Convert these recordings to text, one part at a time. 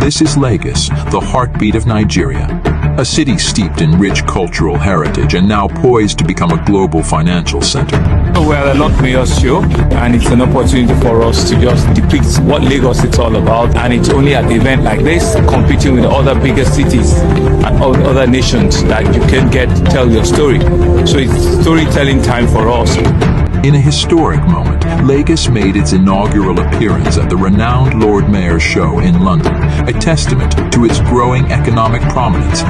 This is Lagos, the heartbeat of Nigeria. A city steeped in rich cultural heritage and now poised to become a global financial center. We're a lot Mayor's show, and it's an opportunity for us to just depict what Lagos is all about. And it's only at an event like this, competing with other bigger cities and other nations, that you can get to tell your story. So it's storytelling time for us. In a historic moment, Lagos made its inaugural appearance at the renowned Lord Mayor's Show in London, a testament to its growing economic prominence.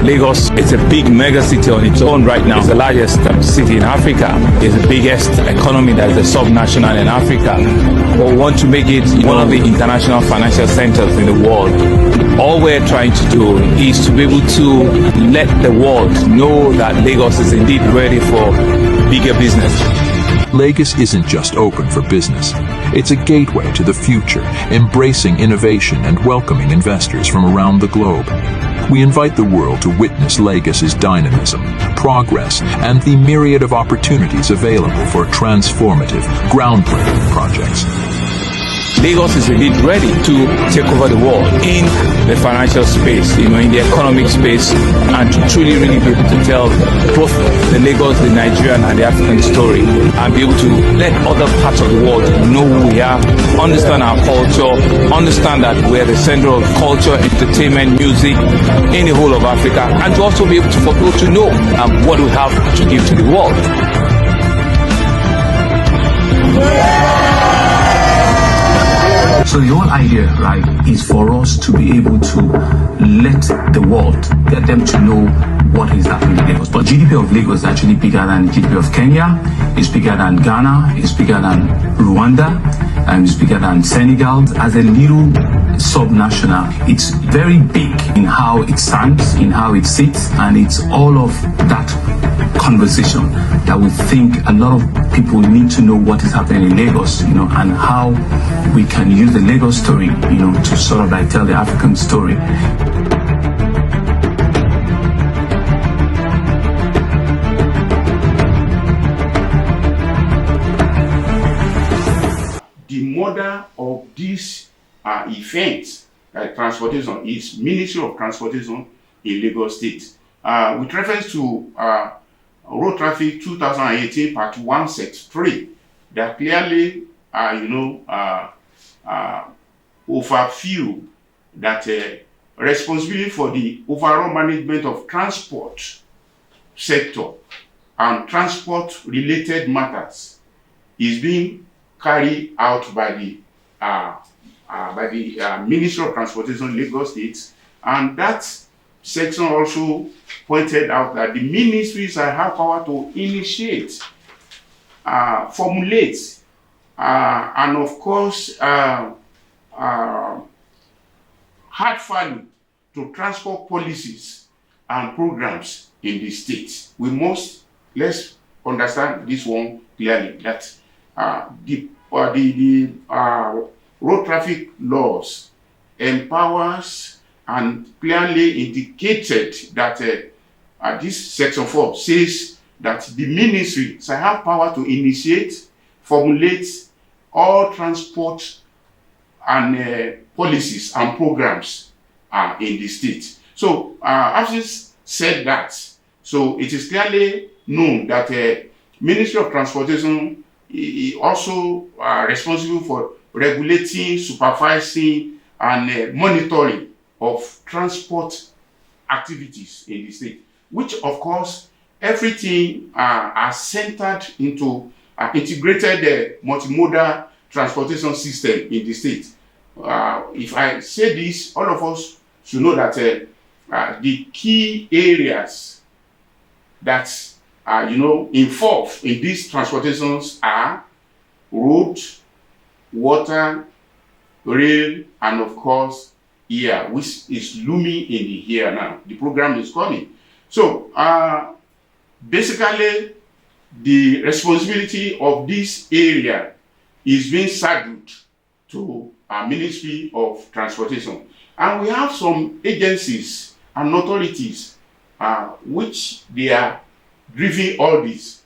Lagos is a big mega city on its own right now. It's the largest city in Africa. It's the biggest economy that is a sub-national in Africa. We want to make it one of the international financial centers in the world. All we're trying to do is to be able to let the world know that Lagos is indeed ready for bigger business. Lagos isn't just open for business. It's a gateway to the future, embracing innovation and welcoming investors from around the globe. We invite the world to witness Lagos's dynamism, progress, and the myriad of opportunities available for transformative, groundbreaking projects. Lagos is indeed ready to take over the world in the financial space, in the economic space, and to truly really be able to tell both the Lagos, the Nigerian, and the African story, and be able to let other parts of the world know who we are, understand our culture, understand that we're the center of culture, entertainment, music in the whole of Africa, and to also be able for people to know what we have to give to the world. So the whole idea, right, is for us to be able to let the world, get them to know what is happening in Lagos. But GDP of Lagos is actually bigger than GDP of Kenya, it's bigger than Ghana, it's bigger than Rwanda, and it's bigger than Senegal. As a little sub-national, it's very big in how it stands, in how it sits, and it's all of that conversation that we think a lot of people need to know what is happening in Lagos, and how we can use the Lagos story, to sort of like tell the African story. The mother of this event, transportation, is Ministry of Transportation in Lagos State. With reference to Road Traffic 2018 Part 1 Set 3, that clearly overview that responsibility for the overall management of transport sector and transport related matters is being carried out by the Ministry of Transportation Lagos State, and that section also pointed out that the ministries have power to initiate, formulate, and of course add value to transport policies and programs in the state. Let's understand this one clearly, that the road traffic laws empowers and clearly indicated that this section 4 says that the ministry shall have power to initiate, formulate all transport and policies and programs in the state. So after said that, so it is clearly known that Ministry of Transportation is also responsible for regulating, supervising, and monitoring of transport activities in the state, which of course everything are centered into integrated multimodal transportation system in the state. If I say this, all of us should know that the key areas that are involved in these transportations are road, water, rail, and of course air, which is looming in the here now. The program is coming. So basically the responsibility of this area is being saddled to our Ministry of Transportation. And we have some agencies and authorities which they are driving all this.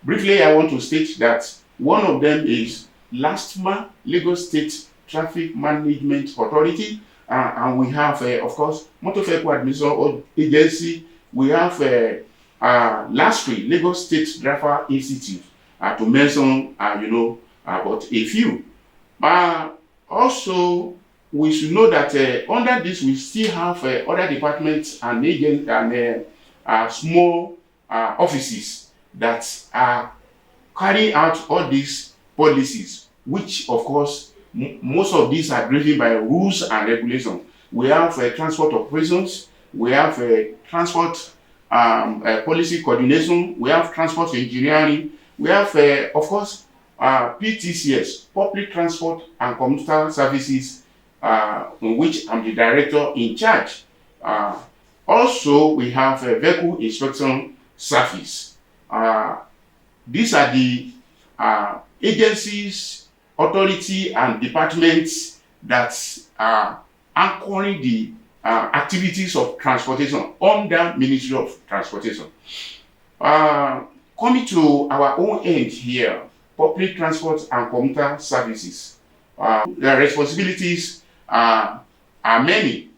Briefly, I want to state that one of them is LASTMA, Lagos State Traffic Management Authority, and we have, of course, Motor Vehicle Administration Agency. We have lastly, Lagos State Driver Institute, to mention, about a few. Also, we should know that under this, we still have other departments and agents and small offices that are carrying out all these policies, which, of course, most of these are driven by rules and regulations. We have transport operations, we have transport policy coordination, we have transport engineering, we have, of course, PTCS, Public Transport and Commuter Services, in which I'm the director in charge. Also, we have a Vehicle Inspection Service. These are the agencies, authority, and departments that are anchoring the activities of transportation under Ministry of Transportation. Coming to our own end here, Public Transport and Commuter Services. Their responsibilities are many,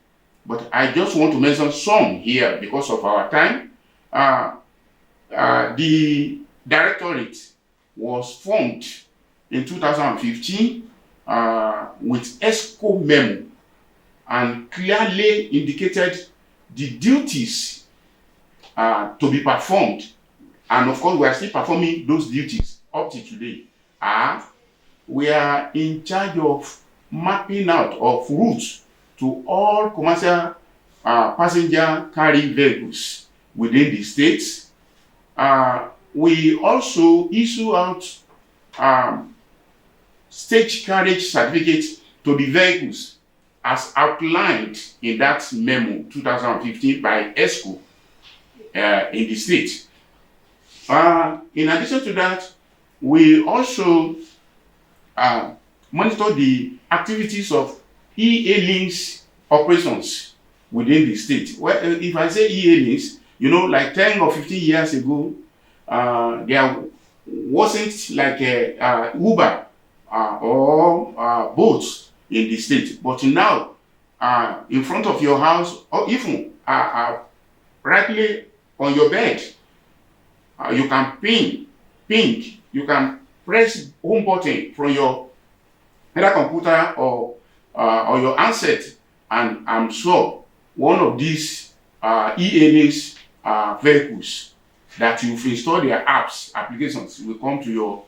but I just want to mention some here because of our time. The directorate was formed in 2015 with ESCO memo and clearly indicated the duties to be performed. And of course, we are still performing those duties up to today. We are in charge of mapping out of routes to all commercial passenger carrying vehicles within the states. We also issue out stage carriage certificates to the vehicles as outlined in that memo 2015 by ESCO in the state. In addition to that, we also monitor the activities of e-hailings operations within the state. Well, if I say e-hailings, like 10 or 15 years ago, there wasn't like a Uber or boats in the state. But now, in front of your house, or even rightly on your bed, you can ping, you can press home button from your either computer or your handset, and I'm sure one of these e-hailings vehicles that you've installed their applications will come to your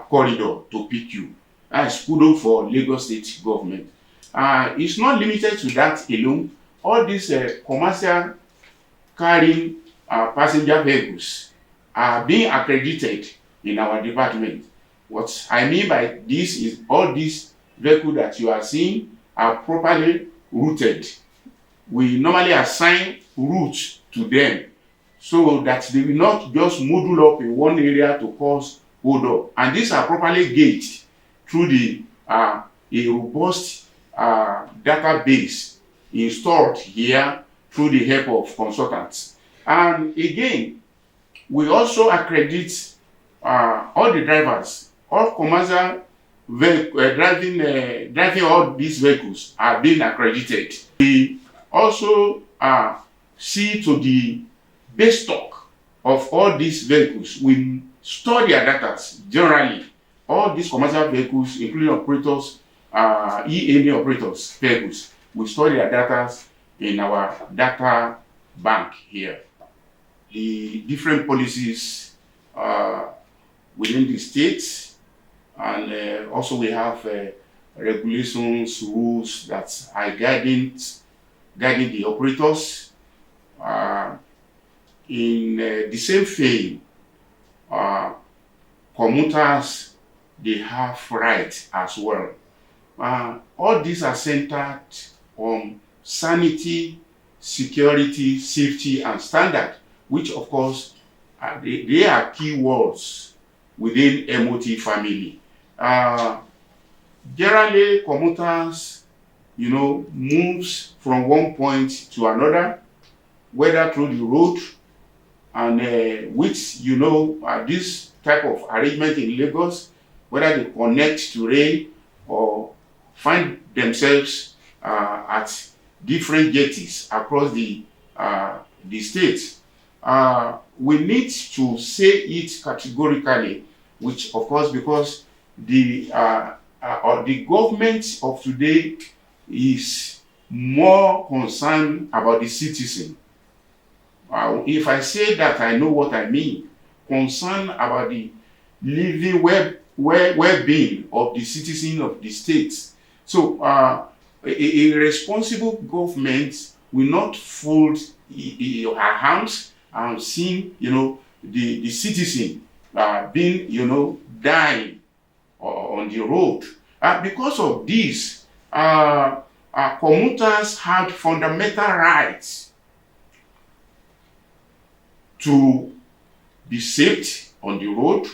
corridor to pick you. That's kudos for Lagos State government. It's not limited to that alone. All these commercial carrying passenger vehicles are being accredited in our department. What I mean by this is all these vehicles that you are seeing are properly routed. We normally assign routes to them so that they will not just module up in one area to cause hold up. And these are properly gauged through the a robust database installed here through the help of consultants. And again, we also accredit all the drivers, all commercial driving all these vehicles are being accredited. We also see to the base stock of all these vehicles. We store their data generally. All these commercial vehicles, including operators, e-hailing operators vehicles, we store their data in our data bank here. The different policies within the states, and also we have regulations, rules that are guiding the operators. In the same vein, commuters, they have rights as well. All these are centered on sanity, security, safety, and standard, which of course they are key words within MOT family. Generally, commuters, moves from one point to another, whether through the road, and which this type of arrangement in Lagos, whether they connect to rail or find themselves at different jetties across the state. We need to say it categorically, which of course, because the government of today is more concerned about the citizen. If I say that, I know what I mean. Concerned about the living well-being of the citizen of the state. So a responsible government will not fold her hands and seeing, the citizen being, dying on the road. Because of this, commuters had fundamental rights to be safe on the road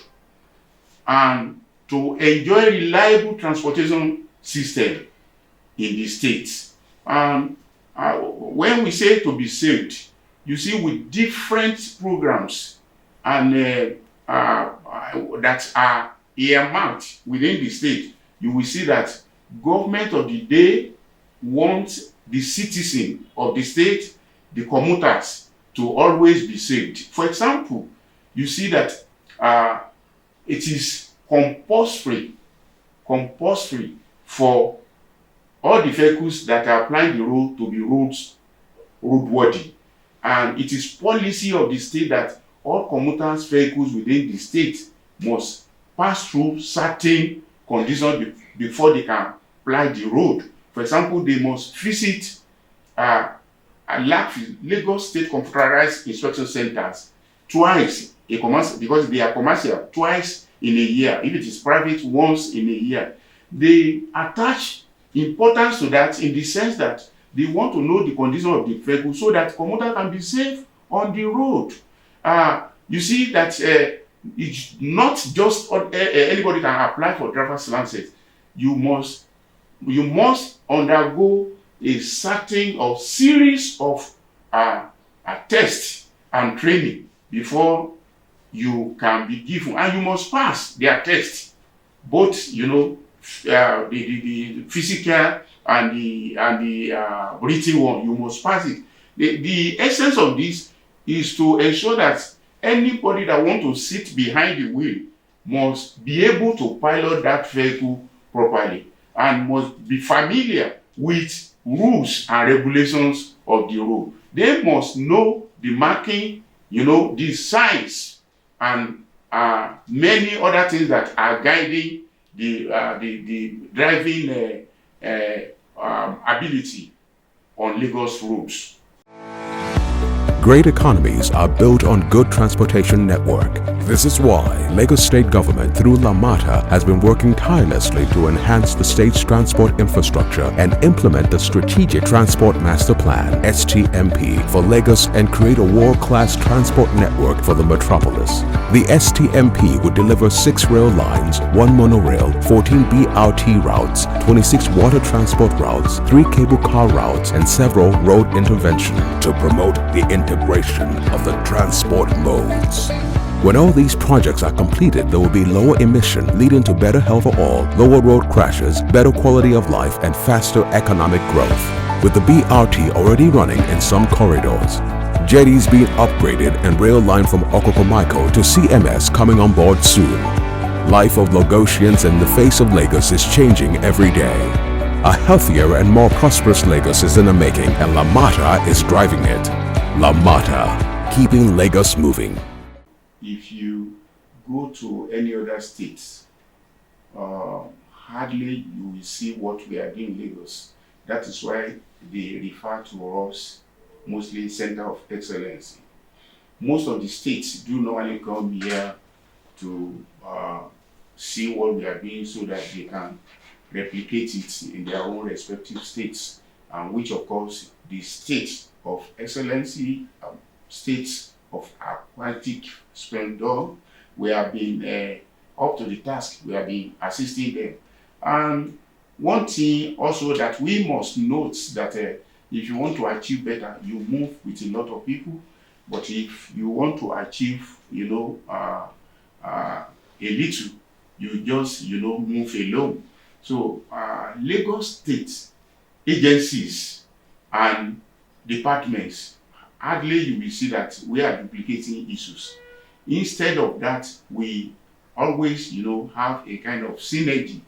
and to enjoy reliable transportation system in the state. When we say to be saved, you see, with different programs and that are earmarked within the state, you will see that government of the day wants the citizen of the state, the commuters, to always be saved. For example, you see that it is compulsory for all the vehicles that are applying the road to be roadworthy. And it is policy of the state that all commuters vehicles within the state must pass through certain conditions before they can apply the road. For example, they must visit Lagos State Computerized Inspection Centers twice, because they are commercial, twice in a year. If it is private, once in a year. They attach importance to that in the sense that they want to know the condition of the vehicle so that commuter can be safe on the road. You see that it's not just anybody can apply for driver's license. You must undergo a certain or series of tests and training before you can be given, and you must pass their test, both the physical and the written one. You must pass it. The essence of this is to ensure that anybody that wants to sit behind the wheel must be able to pilot that vehicle properly and must be familiar with rules and regulations of the road. They must know the marking, the signs, and many other things that are guiding the driving ability on Lagos roads. Great economies are built on good transportation network. This is why Lagos State Government through LAMATA has been working tirelessly to enhance the state's transport infrastructure and implement the Strategic Transport Master Plan (STMP) for Lagos and create a world-class transport network for the metropolis. The STMP would deliver 6 rail lines, 1 monorail, 14 BRT routes, 26 water transport routes, 3 cable car routes, and several road interventions to promote the integration of the transport modes. When all these projects are completed, there will be lower emission, leading to better health for all, lower road crashes, better quality of life, and faster economic growth. With the BRT already running in some corridors, jetties being upgraded, and rail line from Okokomaiko to CMS coming on board soon, life of Lagosians in the face of Lagos is changing every day. A healthier and more prosperous Lagos is in the making, and LAMATA is driving it. LAMATA, keeping Lagos moving. If you go to any other states, hardly you will see what we are doing in Lagos. That is why they refer to us mostly Center of Excellence. Most of the states do normally come here to see what we are doing so that they can replicate it in their own respective states, and which of course the states of excellency, states of aquatic splendor, we have been up to the task, we have been assisting them. And one thing also that we must note that if you want to achieve better, you move with a lot of people, but if you want to achieve, a little, you just, move alone. So Lagos State agencies and departments, hardly you will see that we are duplicating issues. Instead of that, we always, have a kind of synergy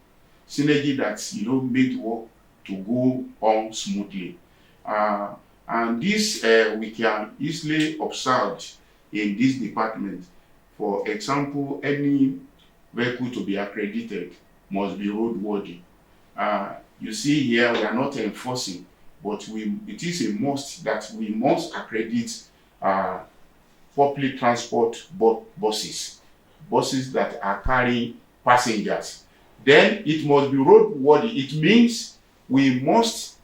that, make the work to go on smoothly. And this we can easily observe in this department. For example, any vehicle to be accredited must be roadworthy. You see here, we are not enforcing, but it is a must that we must accredit public transport buses that are carrying passengers. Then it must be roadworthy. It means we must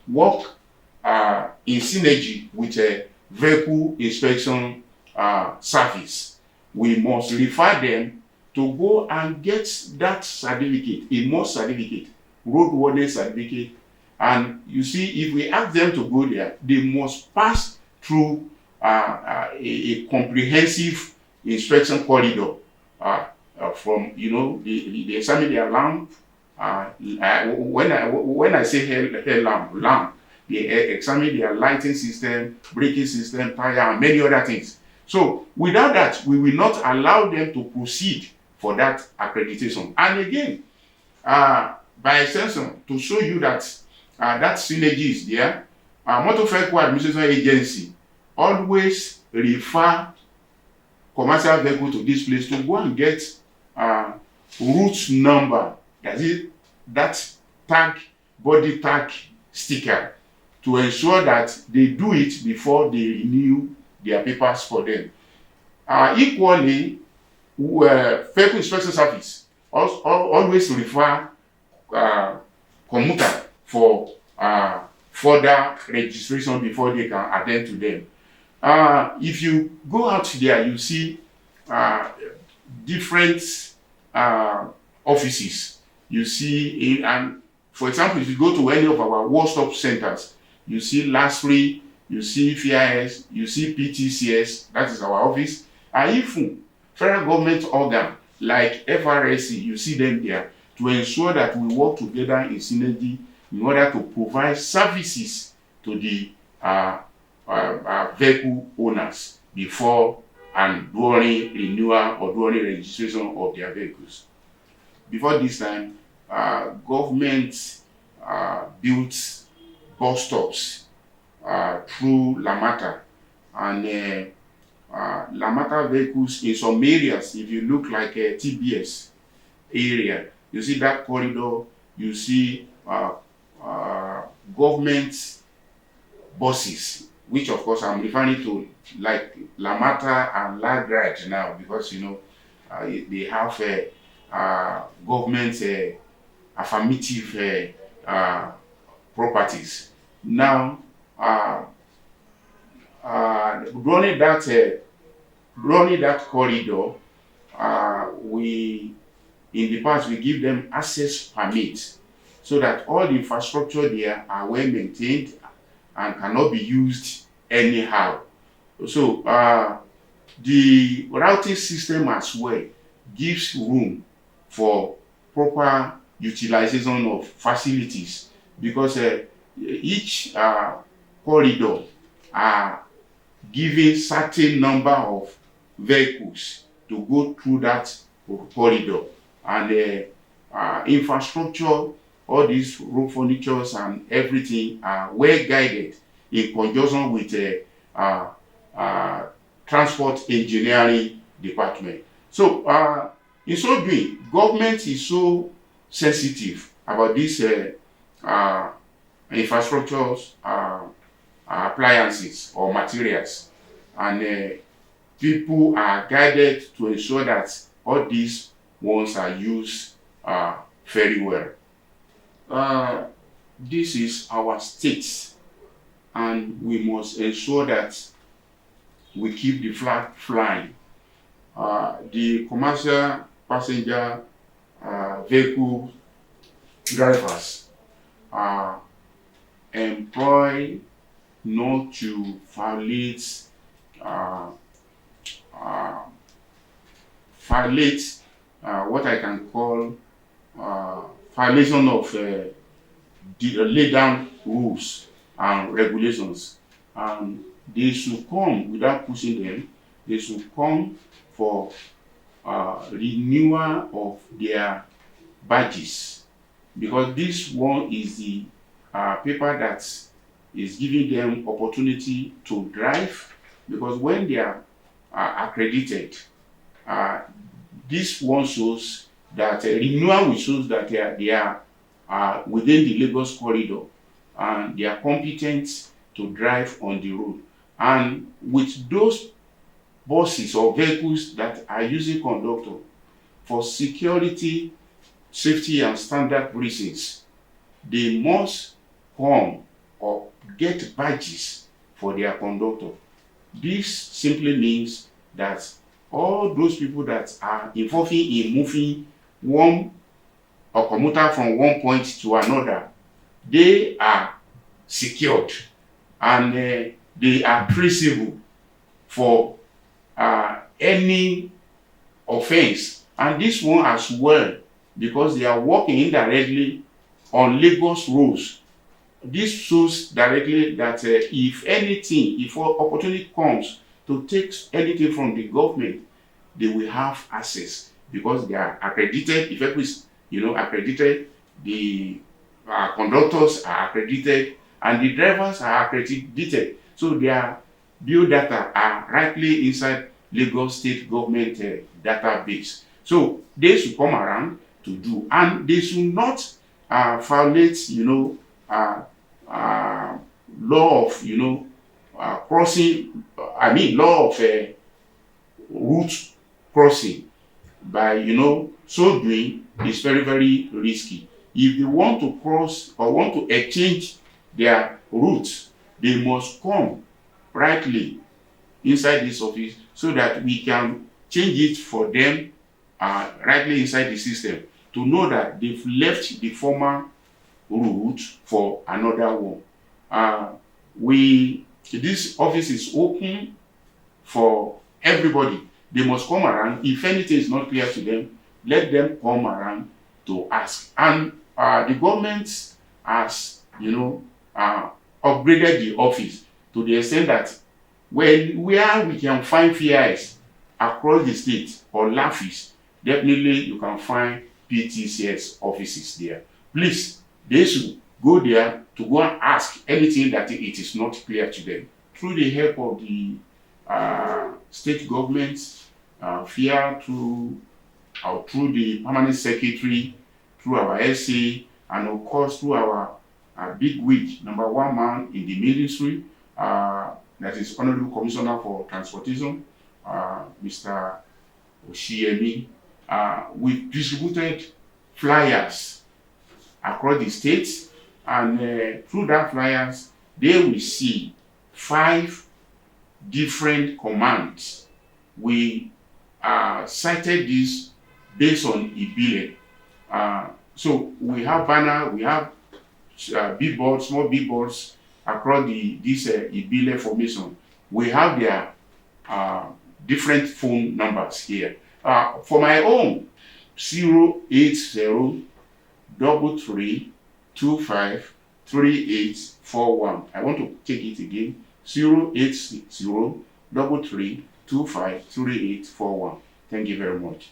work in synergy with a vehicle inspection service. We must refer them to go and get that certificate, a must certificate, roadworthy certificate. And you see, if we ask them to go there, they must pass through a comprehensive inspection corridor from, they examine their lamp. When I say hair lamp, they examine their lighting system, braking system, tire, and many other things. So without that, we will not allow them to proceed for that accreditation. And again, by extension, to show you that that synergy is there, Motor Vehicle Administration Agency always refer commercial vehicle to this place to go and get route number, that tag, body tag sticker, to ensure that they do it before they renew their papers for them. Equally, Vehicle Inspection Service always refer commuter for further registration before they can attend to them. If you go out there, you see different offices. You see, and for example, if you go to any of our one-stop centers, you see LASFRI, you see FIS, you see PTCS, that is our office, and even federal government organ like FRSC, you see them there to ensure that we work together in synergy in order to provide services to the vehicle owners before and during renewal or during registration of their vehicles. Before this time, government built bus stops through Lamata, and Lamata vehicles in some areas, if you look like a TBS area, you see that corridor, you see government buses, which of course I'm referring to like Lamata and Lagrad now, because they have government affirmative properties. Now, running that corridor, in the past we give them access permits so that all the infrastructure there are well maintained and cannot be used anyhow. So the routing system as well gives room for proper utilization of facilities, because each corridor are giving certain number of vehicles to go through that corridor, and infrastructure, all these road furnitures and everything are well guided in conjunction with transport engineering department. So in so doing, government is so sensitive about these infrastructures, appliances or materials, and people are guided to ensure that all these ones are used very well. This is our state, and we must ensure that we keep the flag flying. The commercial passenger vehicle drivers are employed not to violate what I can call violation of laid down rules and regulations, and they should come without pushing them. They should come for renewal of their badges, because this one is the paper that is giving them opportunity to drive, because when they are accredited, this one shows that renewal will shows that they are within the Lagos corridor and they are competent to drive on the road. And with those buses or vehicles that are using conductor for security, safety and standard reasons, they must come or get badges for their conductor. This simply means that all those people that are involved in moving one or commuter from one point to another, they are secured and they are traceable for any offense. And this one as well, because they are working indirectly on Lagos roads. This shows directly that if anything, if opportunity comes to take anything from the government, they will have access because they are accredited. If is, accredited, the conductors are accredited, and the drivers are accredited. So their biodata are rightly inside Lagos State government database. So they should come around to do, and they should not violate, law of, crossing. Law of route crossing. By so doing is very, very risky. If they want to cross or want to exchange their routes, they must come rightly inside this office so that we can change it for them rightly inside the system to know that they've left the former route for another one. This office is open for everybody. They must come around. If anything is not clear to them, let them come around to ask. And the government has, upgraded the office to the extent that where we can find VIs across the state or LAFIs, definitely you can find PTCS offices there. Please, they should go there to go and ask anything that it is not clear to them. Through the help of the state governments, through the permanent secretary, through our SA, and of course through our big wig, number one man in the ministry, that is Honorable Commissioner for Transportation, Mr. Oshiemi. We've distributed flyers across the states, and through that flyers, they will see 5 different commands. We cited this based on Ibile. So we have banner, we have billboards, small billboards across this Ibile formation. We have their different phone numbers here. For my own, 080 33 25 3841. I want to take it again. 080 33 25 3841. Thank you very much.